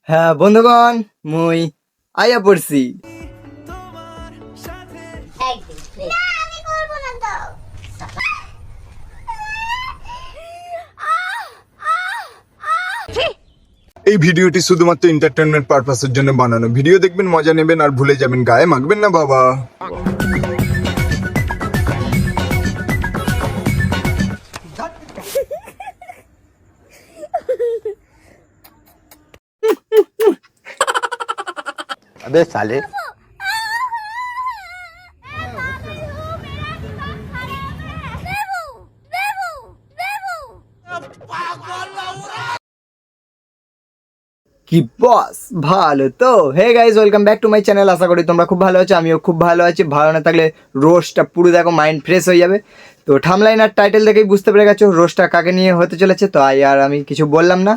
হ্যাঁ বন্ধুগণ, মুই আইয়া পড়ছি। এই ভিডিওটি শুধুমাত্র এন্টারটেইনমেন্ট পারপাসের জন্য বানানো। ভিডিও দেখবেন, মজা নেবেন আর ভুলে যাবেন, গায়ে মাখবেন না বাবা। अबे साले কি বস, ভালো তো? Hey guys, welcome back to my channel. আশা করি তোমরা খুব ভালো আছো, আমিও খুব ভালো আছি। ভালো না থাকলে রোস্টটা পুরো দেখো, মাইন্ড ফ্রেশ হয়ে যাবে। তো থাম্বনেল আর টাইটেল দেখেই বুঝতে পেরে গেছো রোস্টটা কাকে নিয়ে হতে চলেছে। তো আর আমি কিছু বললাম না।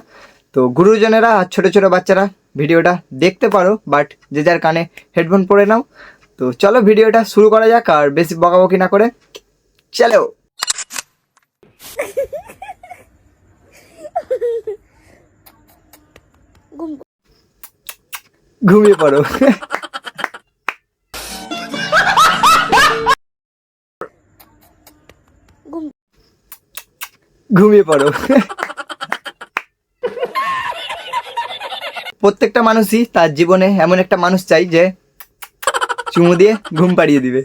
তো গুরুজনেরা আর ছোটো ছোটো বাচ্চারা ভিডিওটা দেখতে পারো, বাট যে যার কানে হেডফোন পরে নাও। তো চলো ভিডিওটা শুরু করা যাক, আর বেশি বকাবকি না করে চলো। ঘুমিয়ে পড়ো। ঘুমিয়ে পড়ো। প্রত্যেকটা মানুষই তার জীবনে এমন একটা মানুষ চাই যে চুমু দিয়ে ঘুম পাড়িয়ে দিবে।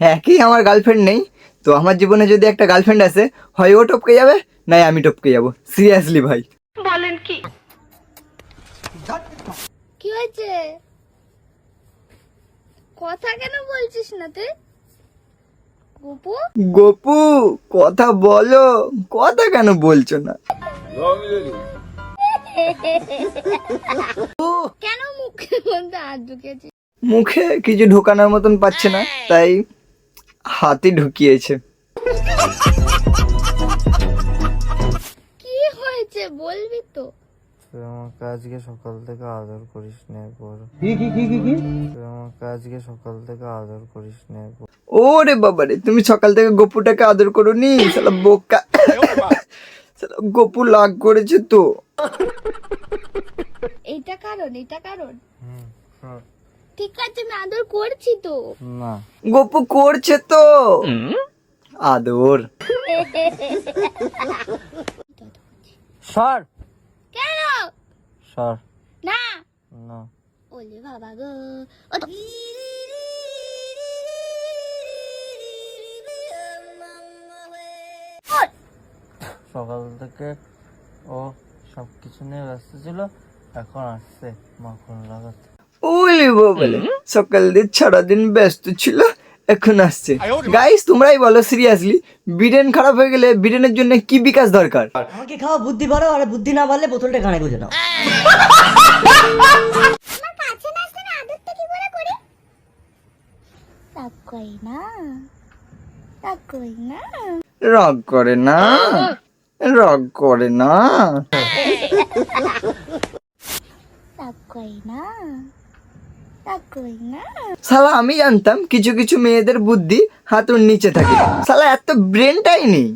হ্যাঁ, কি আমার গার্লফ্রেন্ড নেই? তো আমার জীবনে যদি একটা গার্লফ্রেন্ড আসে, হয় ও টপকে যাবে, নাই আমি টপকে যাবো। সিরিয়াসলি ভাই। বলেন কি? কি হয়েছে? কথা কেন বলছিস না তুই? গোপু গোপু, কথা বলো। কথা কেন বলছো না? কেন মুখের মধ্যে হাত ঢুকেছিস? মুখে কিছু ঢোকানোর মতন পাচ্ছে না, তাই হাতে ঢুকিয়েছে। কি হয়েছে বলবি তো? তুই আমাকে আজকে সকাল থেকে আদর করিস না একবার। তুই আমাকে আজকে সকাল থেকে আদর করিস না একবার। ওরে বাবারে, তুমি সকাল থেকে গপুটাকে আদর করোনি? শালা বোকা। শালা গপু লাগ করেছে তো। এইটা কারণ ঠিক আছে, আমি আদর করছি তো। না, গপু করছে তো আদর। সর কেন? সর না না। ওলে বাবা গো। সকাল থেকে ও সব কিছু নিয়ে ব্যস্ত ছিল, এখন আসছে মাখন লাগাতে। ওলে বাবারে, সকাল দিয়ে সারাদিন ব্যস্ত ছিল, এখন আসছে। গাইস তোমরাই বলো সিরিয়াসলি, ব্রেন খারাপ হয়ে গেলে ব্রেনের জন্য কি বিকাশ দরকার? আমাকে খাওয়া বুদ্ধি বাড়াও, আর বুদ্ধি না বাড়লে বোতলটা গানে গুঁজে নাও। আমার কাছে না আসলে আদরটা কি করে করি? রাগ করি না, রাগ করি না। রাগ করে না, রাগ করে না। রাগ করি না, রাগ করি না। শালা আমি জানতাম কিছু কিছু মেয়েদের বুদ্ধি হাতুর নিচে থাকে, শালা এত ব্রেনটাই নেই।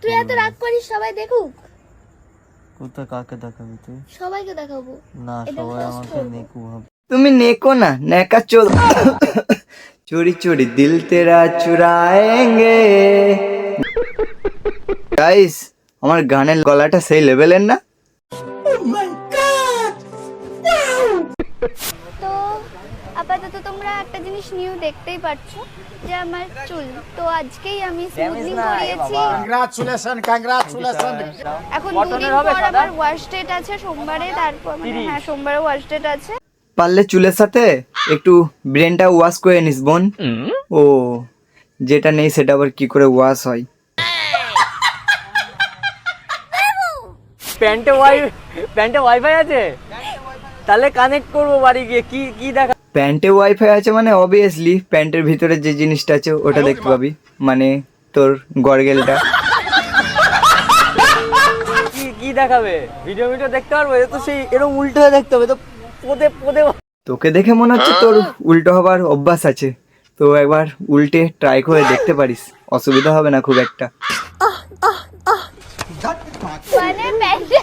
তুই এত রাগ করিস সবাই দেখুক? কোথায় কাকে দেখাবি তুই? সবাইকে দেখাবো। না, এটা সবাই post আমাকে করবো। নেকু ভাবে। তুমি নেকো না, নেকা চোর। চোরি চোরি দিল তেরা চুরাएंगे। গাইস, আমার গানের গলাটা সেই লেভেলের না? তো আপাতত তোমরা একটা জিনিস নিউ দেখতেই পাচ্ছো যে আমার চুল তো আজকেই আমি স্মুথনিং করিয়েছি। কংগ্রাচুলেশন। এখন দুদিন পর আমার ওয়াশ ডেট আছে সোমবারে, তারপর হ্যাঁ সোমবারে ওয়াশ ডেট আছে। পারলে চুলের সাথে একটু ব্রেনটা ওয়াশ করে নিস বোন। ও, যেটা নেই সেটা আবার কি করে ওয়াশ হয়? প্যান্টে ওয়াইফাই আছে, তাহলে কানেক্ট করবো বাড়ি গিয়ে। কি কি দেখা? প্যান্টে ওয়াইফাই আছে মানে অবভিয়াসলি প্যান্টের ভিতরে যে জিনিসটা আছে ওটা দেখতে পাবি, মানে তোর গরগেলটা। কি কি দেখাবে? ভিডিও দেখতে পারবো? এ তো সেই এরকম উল্টো হয়ে দেখতে হবে তো। পোদে পোদে তোকে দেখে মনে হচ্ছে তোর উল্টো হবার অভ্যাস আছে। তো একবার উল্টে ট্রাই করে দেখতে পারিস, অসুবিধা হবে না খুব একটা। মানে প্যান্টে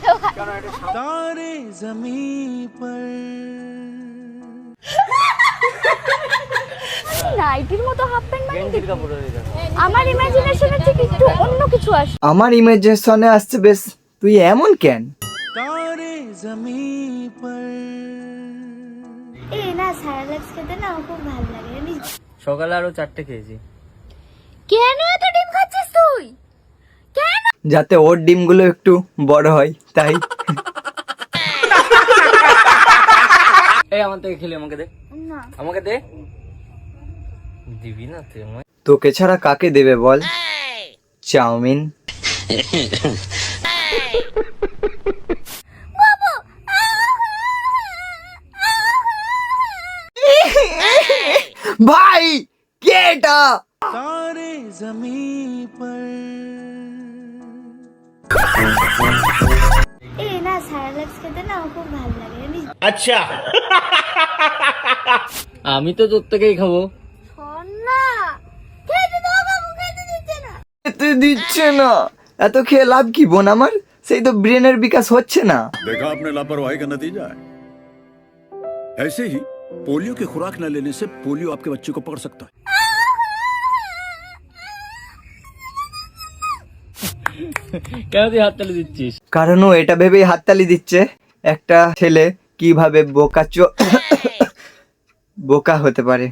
নাইটির মতো হাফ প্যান্ট মানে গেঞ্জির কাপড় হয়ে গেছে। আমার ইমাজিনেশনে ঠিক একটু অন্য কিছু আসে। আমার ইমেজিনেশনে আসছে বেশ, তুই এমন কেন? এই না স্যালাডস খেতে না খুব ভালো লাগে জানিস। সকালে আরো 4টে খেয়েছি। কেন এত ডিম খাচ্ছিস তুই? কেন? যাতে ওর ডিমগুলো একটু বড় হয় তাই। এই আমার থেকে খেলে আমাকে দে, না আমাকে দে। দিবি না তুই আমায়? তোকে ছাড়া কাকে দেবে বল? চাউমিন। ভাই কে এটা? এই না স্যালাডস খেতে না খুব ভালো লাগে জানিস। আমি তো তোর থেকেই খাবো। শোন না, খেতে দাও বাবু, খেতে দিচ্ছে না। খেতে দিচ্ছে না, এত খেয়ে লাভ কি বোন আমার? সেই তো ব্রেনের বিকাশ হচ্ছে না। देखा आपने लापरवाही का नतीजा है। ऐसे ही पोलियो की खुराक न लेने से पोलियो आपके बच्चे को पकड़ सकता है। কেন তুই হাত তালি দিচ্ছিস? কারণ ও এটা ভেবেই হাততালি দিচ্ছে, একটা ছেলে কিভাবে বোকা হতে পারে।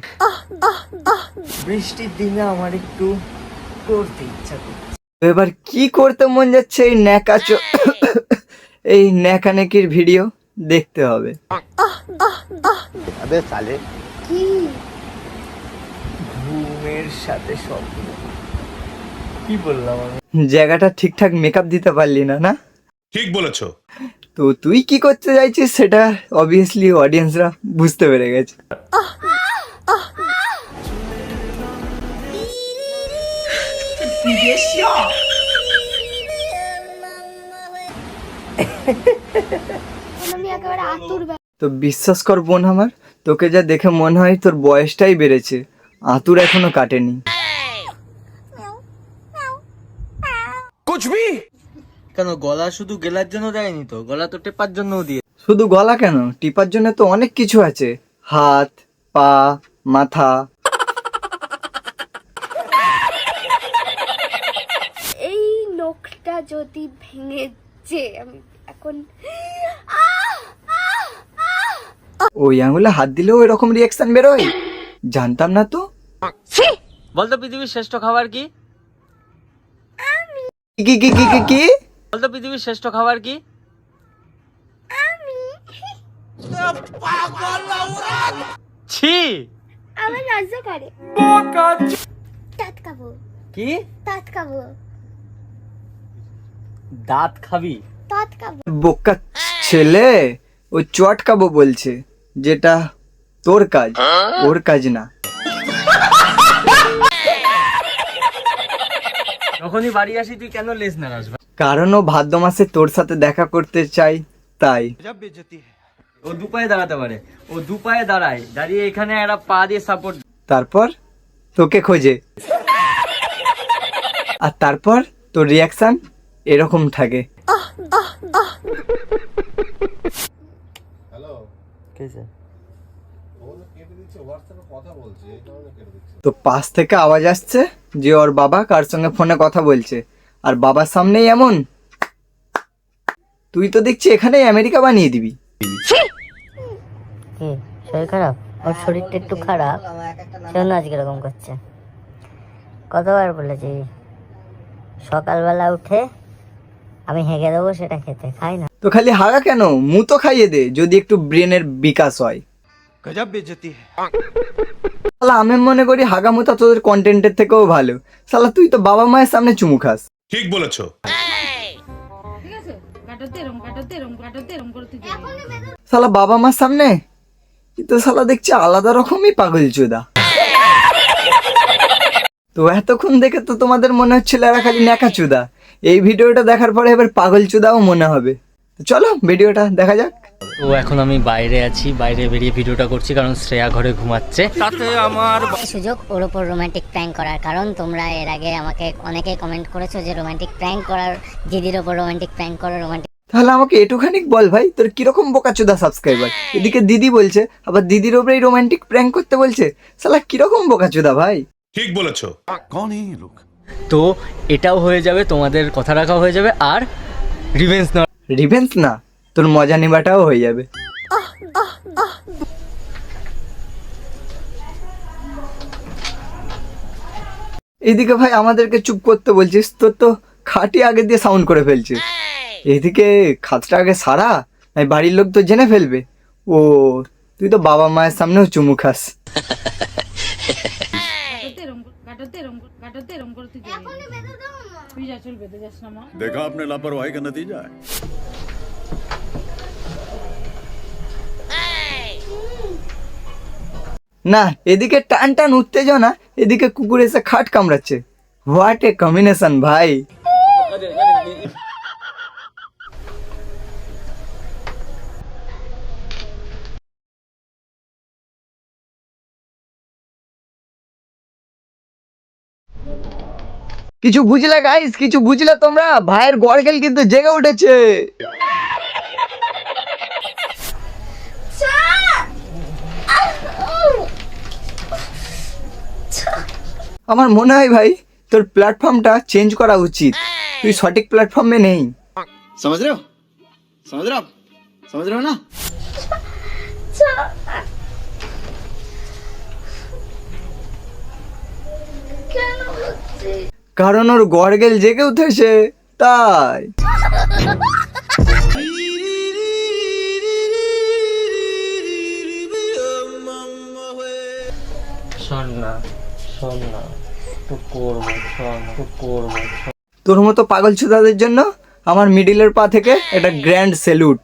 বৃষ্টির দিনে আমার একটু করতে ইচ্ছা করছে। তো এবার কি করতে মন যাচ্ছে? এই ন্যাকানেকির ভিডিও দেখতে হবে। अबे साले কি ঘুমের সাথে স্বপ্ন। কি বললাম আমি? জায়গাটা ঠিকঠাক মেকআপ দিতে পারলি না, না? ठीक बोलेছো। তো তুই কি করতে চাইছিস সেটা অবভিয়াসলি অডিয়েন্সরা বুঝতে পেরে গেছে। আমি একেবারে আতুর। তো বিশ্বাস কর বোন আমার, তোকে যা দেখে মনে হয় তোর বয়সটাই বেড়েছে, আতুর এখনো কাটেনি। কেন গলা শুধু গেলার জন্য দেয়নি তো, গলা তো টেপার জন্য দিয়ে। শুধু গলা কেন, টিপার জন্য তো অনেক কিছু আছে, হাত, পা, মাথা। এই নখটা যদি ভেঙেছে আমি এখন ওই আঙুলে হাত দিলেও এরকম রিয়াকশন বেরোয়? জানতাম না তো। বলতো পৃথিবীর শ্রেষ্ঠ খাবার কি? কি কি কি কি কি? বলতো পৃথিবীর শ্রেষ্ঠ খাবার কি? ছি, আমার লজ্জা করে। দাঁত খাবো, কি দাঁত খাবো, দাঁত খাবি? দাঁত খাবো। বোকা ছেলে, ও চটকাবো বলছে, যেটা তোর কাজ, ওর কাজ না। যখনই বাড়ি আসি তুই কেন লেস নাড়াস? কারণ ও ভাদ্র মাসে তোর সাথে দেখা করতে চাই তাই। ও দু পায়ে দাঁড়াতে পারে, ও দু পায়ে দাঁড়ায়, দাঁড়িয়ে এখানে একটা পা দিয়ে সাপোর্ট। তারপর তোকে খোঁজে, আর তারপর তোর রিয়াকশন এরকম থাকে। তো পাশ থেকে আওয়াজ আসছে যে ওর বাবা কার সঙ্গে ফোনে কথা বলছে, আর বাবার সামনেই এমন। তুই তো দেখছি এখানেই আমেরিকা বানিয়ে দিবি। কি শরীর খারাপ? ওর শরীরটা একটু খারাপ, সেজন্য আজকে এরকম করছে। কতবার বলেছি সকালবেলা উঠে আমি হেগে দেবো সেটা খেতে, খাই না। তো খালি হাগা কেন, মু তো খাইয়ে দে যদি একটু ব্রেনের বিকাশ হয়। শালা আমি মনে করি হাগা মুতা তোদের কন্টেন্টের থেকেও ভালো। শালা তুই তো বাবা মায়ের সামনে চুমু খাস। ठीक बोलेছো। শালা বাবা মার সামনে কিন্তু শালা দেখছি আলাদা রকমই পাগল চোদা। তো এতক্ষণ দেখে তো তোমাদের মনে হচ্ছিল এরা খালি ন্যাকা চুদা, এই ভিডিওটা দেখার পরে এবার পাগল চুদাও মনে হবে। তো চলো ভিডিওটা দেখা যাক। তো এখন আমি বাইরে আছি, বাইরে বেরিয়ে ভিডিওটা করছি কারণ শ্রেয়া ঘরে ঘুমাচ্ছে। তাতে আমার সুযোগ ওর ওপর রোমান্টিক প্র্যাঙ্ক করার, কারণ তোমরা এর আগে আমাকে অনেকে কমেন্ট করেছো যে রোমান্টিক প্র্যাঙ্ক করার, দিদির ওপর রোমান্টিক প্র্যাঙ্ক করো, রোমান্টিক। তাহলে আমাকে এটুখানি বল ভাই, তোর কিরকম বোকাচোদা সাবস্ক্রাইবার, এদিকে দিদি বলছে আবার দিদির ওপরেই রোমান্টিক প্র্যাঙ্ক করতে বলছে, শালা কিরকম বোকাচোদা ভাই। ठीक बोलेছো। कौन है ये लोग? তো এটাও হয়ে যাবে, তোমাদের কথা রাখা হয়ে যাবে, আর রিভেঞ্জ না, রিভেন্স না, তোর মজা নেবাটাও হয়ে যাবে। এইদিকে ভাই আমাদেরকে চুপ করতে বলছিস, তোর তো খাটি আগে দিয়ে সাউন্ড করে ফেলছে। এদিকে খাতটা আগে সারা, নাই বাড়ির লোক তো জেনে ফেলবে। ও তুই তো বাবা মায়ের সামনেও চুমু খাস। देखा आपने लापरवाही का नतीजा है। না এদিকে টান টান উত্তেজনা, এদিকে কুকুর এসে খাট কামড়াচ্ছে। হোয়াট এ কম্বিনেশন ভাই। কিছু বুঝলে গাইস, কিছু বুঝলে তোমরা? ভাইয়ের গড়গেল কিন্তু জেগে উঠেছে। আমার মনে হয় ভাই তোর প্ল্যাটফর্মটা চেঞ্জ করা উচিত, তুই সঠিক প্ল্যাটফর্মে নেই। समझ रहे हो समझ रहे हो ना? কারণ ওর গড়গেল জেগে উঠেছে তাই। শোন না তো করবো, তো করবো। তোর মতো পাগল চোদাদের জন্য আমার মিডিলের পা থেকে একটা গ্র্যান্ড স্যালুট।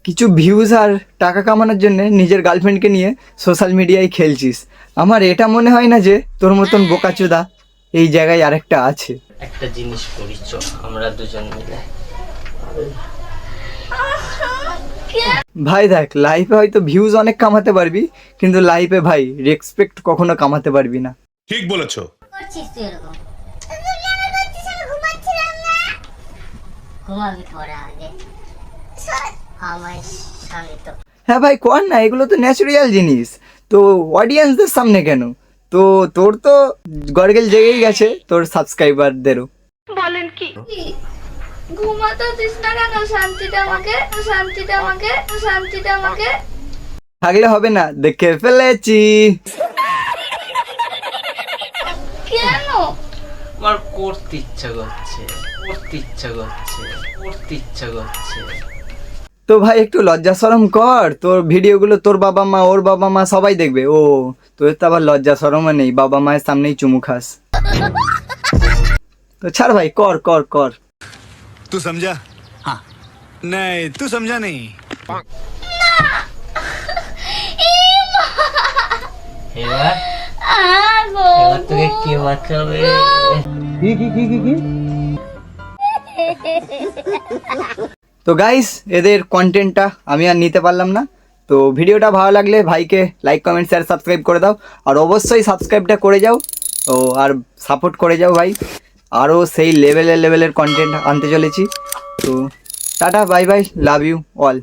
কিছু ভিউজ আর টাকা কামানোর জন্য নিজের গার্লফ্রেন্ডকে নিয়ে সোশ্যাল মিডিয়ায় খেলছিস। আমার এটা মনে হয় না যে তোর মতন বোকাচোদা এই জায়গায় আরেকটা আছে। একটা জিনিস করি, চ আমরা দুজন মিলে। ভাই দেখ, লাইফে হয়তো ভিউজ অনেক কামাতে পারবি, কিন্তু লাইফে ভাই রেসপেক্ট কখনো কামাতে পারবি না। ठीक बोलेছো। করছিস তুই এরকম? ঘুমাবি তোরা আগে আমার স্বামী তো। হ্যাঁ ভাই কর না, এগুলো তো ন্যাচারাল জিনিস। তো অডিয়েন্সদের সামনে কেন? তো তোর তো গড়গেল জেগেই গেছে, তোর সাবস্ক্রাইবারদেরও। ঘুমাতে দিস না কেন? শান্তিটা আমাকে থাকলে হবে না, দেখে ফেলেছি। কেন? আমার করতে ইচ্ছা করছে। তো ভাই একটু লজ্জা শরম কর, তোর ভিডিওগুলো তোর বাবা মা, ওর বাবা মা সবাই দেখবে। ও তোর তো আবার লজ্জা শরমও নেই, বাবা মায়ের সামনেই চুমু খাস। তো ছাড় ভাই, কর কর কর। तू समझा? हाँ। नहीं तू समझा नहीं। এবার তোকে কে বাঁচাবে? তো গাইস এদের কন্টেন্টটা আমি আর নিতে পারলাম না। তো ভিডিওটা ভালো লাগলে ভাইকে লাইক কমেন্ট শেয়ার সাবস্ক্রাইব করে দাও, আর অবশ্যই সাবস্ক্রাইবটা করে যাও। তো আর সাপোর্ট করে যাও ভাই, আরও সেই লেভেলের কন্টেন্ট আনতে চলেছি। তো tata bye bye, love you all.